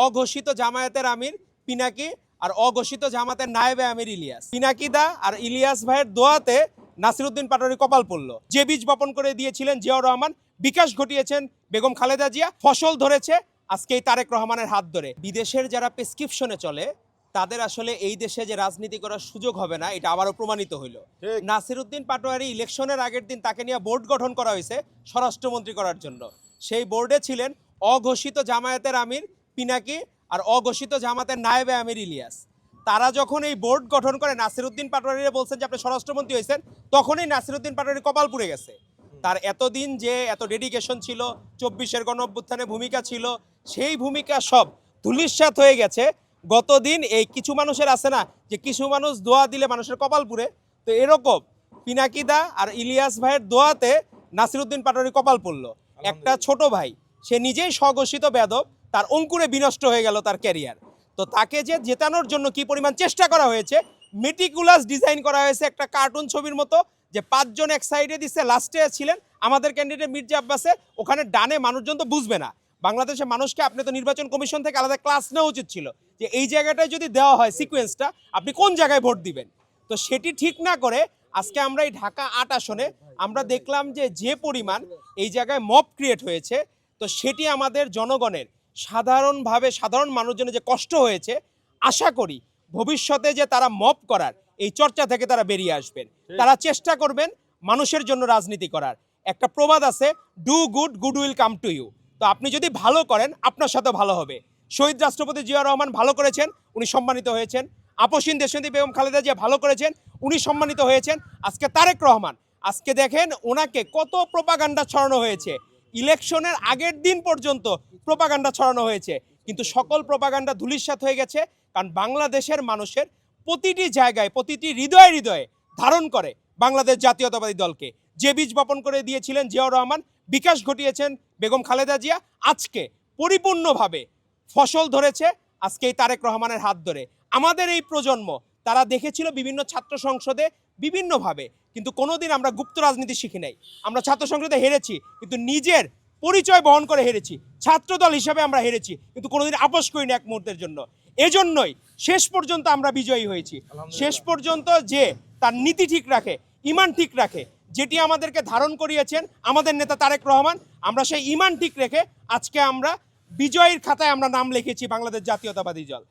অঘোষিত জামায়াতের আমির পিনাকি আর অঘোষিত জামাতের নায়েবে আমির ইলিয়াস। পিনাকিদা আর ইলিয়াস ভাইয়ের দোয়াতে নাসিরউদ্দিন পাটোয়ারি কপাল পড়ল। যে বীজ বপন করে দিয়েছিলেন জিয়াউর রহমান, বিকাশ ঘটিয়েছেন বেগম খালেদা জিয়া, ফসল ধরেছে আজকে এই তারেক রহমানের হাত ধরে। বিদেশের যারা প্রেসক্রিপশনে চলে তাদের আসলে এই দেশে যে রাজনীতি করার সুযোগ হবে না, এটা আবারও প্রমাণিত হইল। নাসিরউদ্দিন পাটোয়ারি ইলেকশনের আগের দিন তাকে নিয়ে বোর্ড গঠন করা হয়েছে স্বরাষ্ট্রমন্ত্রী করার জন্য। সেই বোর্ডে ছিলেন অঘোষিত জামায়াতের আমির পিনাকি আর অঘোষিত জামাতের নায়েবে আমির ইলিয়াস। তারা যখন এই বোর্ড গঠন করে নাসিরউদ্দিন পাটোয়ারিরে বলছেন যে আপনি স্বরাষ্ট্রমন্ত্রী হয়েছেন, তখনই নাসিরউদ্দিন পাটোয়ারি কপাল পুড়ে গেছে। তার এতদিন যে এত ডেডিকেশন ছিল, 24-এর গণঅভ্যুত্থানে ভূমিকা ছিল, সেই ভূমিকা সব ধূলিসাৎ হয়ে গেছে। গতদিন এই কিছু মানুষের আছে না যে কিছু মানুষ দোয়া দিলে মানুষের কপাল পুড়ে, তো এরকম পিনাকিদা আর ইলিয়াস ভাইয়ের দোয়াতে নাসিরউদ্দিন পাটোয়ারি কপাল পড়ল। একটা ছোট ভাই, সে নিজেই স্বঘোষিত বেয়াদব, তার অঙ্কুরে বিনষ্ট হয়ে গেল তার ক্যারিয়ার। তো তাকে যে জেতানোর জন্য কি পরিমাণ চেষ্টা করা হয়েছে, মেটিকুলাস ডিজাইন করা হয়েছে একটা কার্টুন ছবির মতো, যে 5 জন এক সাইডে দিচ্ছে, লাস্টে ছিলেন আমাদের ক্যান্ডিডেট মির্জা আব্বাসে, ওখানে ডানে মানুষজন তো বুঝবে না। বাংলাদেশের মানুষকে আপনি তো নির্বাচন কমিশন থেকে আলাদা ক্লাস নেওয়া উচিত ছিল যে এই জায়গাটায় যদি দেওয়া হয় সিকোয়েন্সটা, আপনি কোন জায়গায় ভোট দিবেন। তো সেটি ঠিক না করে আজকে আমরা এই ঢাকা 8 আসনে আমরা দেখলাম যে পরিমাণ এই জায়গায় মব ক্রিয়েট হয়েছে, তো সেটি আমাদের জনগণের সাধারণভাবে সাধারণ মানুষজনের যে কষ্ট হয়েছে, আশা করি ভবিষ্যতে যে তারা মব করার এই চর্চা থেকে তারা বেরিয়ে আসবেন, তারা চেষ্টা করবেন মানুষের জন্য রাজনীতি করার। একটা প্রবাদ আছে, do good, good will come to you. তো আপনি যদি ভালো করেন আপনার সাথে ভালো হবে। শহীদ রাষ্ট্রপতি জিয়াউর রহমান ভালো করেছেন, উনি সম্মানিত হয়েছেন। আপসীন দেশনেত্রী বেগম খালেদা জিয়া ভালো করেছেন, উনি সম্মানিত হয়েছেন। আজকে তারেক রহমান, আজকে দেখেন ওনাকে কত প্রোপাগান্ডা ছড়ানো হয়েছে। ইলেকশনের আগের দিন পর্যন্ত প্রোপাগান্ডা ছড়ানো হয়েছে, কিন্তু সকল প্রোপাগান্ডা ধূলিসাৎ হয়ে গেছে। কারণ বাংলাদেশের মানুষের প্রতিটি জায়গায়, প্রতিটি হৃদয়ে হৃদয়ে ধারণ করে বাংলাদেশ জাতীয়তাবাদী দলকে। যে বীজ বপন করে দিয়েছিলেন জিয়াউর রহমান, বিকাশ ঘটিয়েছেন বেগম খালেদা জিয়া, আজকে পরিপূর্ণভাবে ফসল ধরেছে আজকে এই তারেক রহমানের হাত ধরে। আমাদের এই প্রজন্ম তারা দেখেছিল বিভিন্ন ছাত্র সংসদে বিভিন্নভাবে, কিন্তু কোনোদিন আমরা গুপ্ত রাজনীতি শিখি নাই। আমরা ছাত্র সংসদে হেরেছি, কিন্তু নিজের পরিচয় বহন করে হেরেছি। ছাত্রদল হিসাবে আমরা হেরেছি, কিন্তু কোনোদিন আপোষ করিনি এক মুহূর্তের জন্য। এজন্যই শেষ পর্যন্ত আমরা বিজয়ী হয়েছি। শেষ পর্যন্ত যে তার নীতি ঠিক রাখে, ইমান ঠিক রাখে, যেটি আমাদেরকে ধারণ করিয়েছেন আমাদের নেতা তারেক রহমান, আমরা সেই ইমান ঠিক রেখে আজকে আমরা বিজয়ীর খাতায় আমরা নাম লিখেছি বাংলাদেশ জাতীয়তাবাদী দল।